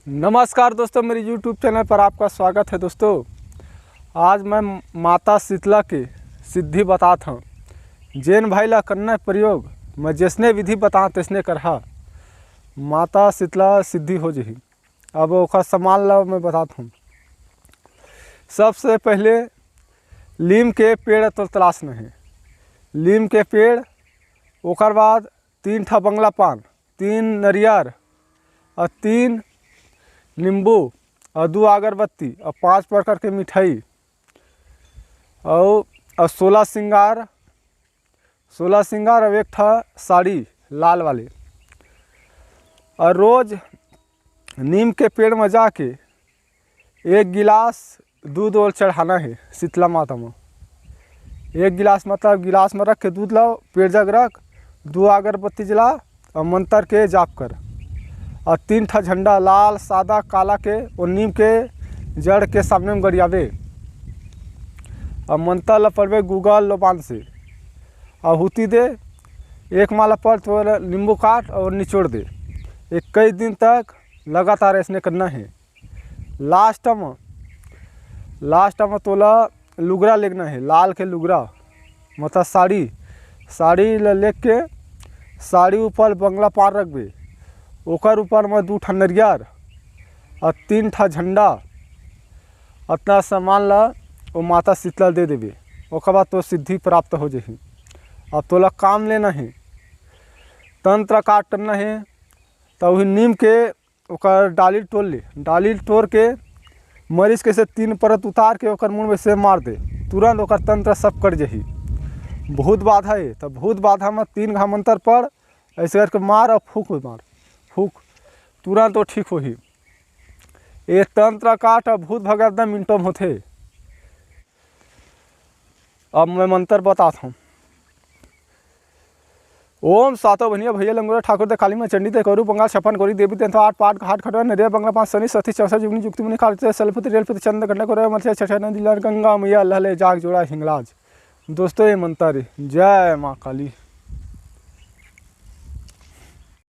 नमस्कार दोस्तों, मेरे YouTube चैनल पर आपका स्वागत है। दोस्तों, आज मैं माता शीतला के सिद्धि बताता हूँ। जैन भाई ला करना प्रयोग मैं जैसने विधि बता तैसने करहा माता शीतला सिद्धि हो जही। अब ओका सामान ला मैं बताता हूँ। सबसे पहले नीम के पेड़ तो तलाशना है। नीम के पेड़, ओकर बाद 3 ठा बंगला पान, 3 नरियर और 3 नींबू और 2 अगरबत्ती और 5 प्रकार के मिठाई और 16 श्रृंगार और 1 ठा साड़ी लाल वाले। और रोज़ नीम के पेड़ में जाके 1 गिलास दूध और चढ़ाना है शीतला माता में। 1 गिलास मतलब गिलास में रख के दूध लाओ, पेड़ जग रख, 2 अगरबत्ती जला और मंत्र के जाप कर। और 3 ठा झंडा लाल, सादा, काला के और नीम के जड़ के सामने में गड़ियावे और मंत्र ला पढ़वे गूगल लोबान से। आहुति दे, 1 माला पर तो नींबू काट और निचोड़ दे। 21 दिन तक लगातार ऐसने करना है। लास्ट में तोला लुगरा लेना है, लाल के लुगरा मतलब साड़ी ले के साड़ी ऊपर बंगला पार रखबे। ओकर ऊपर में 2 ठा नरियर और 3 ठा झंडा अपना सामान ला वो माता शीतला दे देवे। ओकर बाद तो सिद्धि प्राप्त हो जाही। अब तोला काम लेना है, तंत्र काट करना है। तो वही नीम के ओकर डाली तोड़ ले, डाली तोड़ के मरीच के से 3 परत उतार के ओकर मुँह में से मार दे, तुरंत ओकर तंत्र सब कर जाही। भूत बाधा है तो भूत बाधा में 3 घा मंत्र पढ़, ऐसे करके मार और फूक तुरंत वो ठीक हो ही। ये तंत्र काट और भूत भगत मिनटों में होते। अब मैं मंत्र बताता हूँ। ओम सातो भनिया भैया लंगोरा ठाकुर दे काली में चंडी दे करू बंगाल छपन गोरी देवी तेंथो 8 पाठ घाट खटवा नरिया बंगला 5 शनि सती चौसा जुगनी जुक्ति मुनि खालते सलपति रेलपति चंद गंडा करे मत्स्य छठा नदी लर गंगा मैया लहले जाग जोड़ा हिंगलाज। दोस्तों, ये मंत्र जय माँ काली।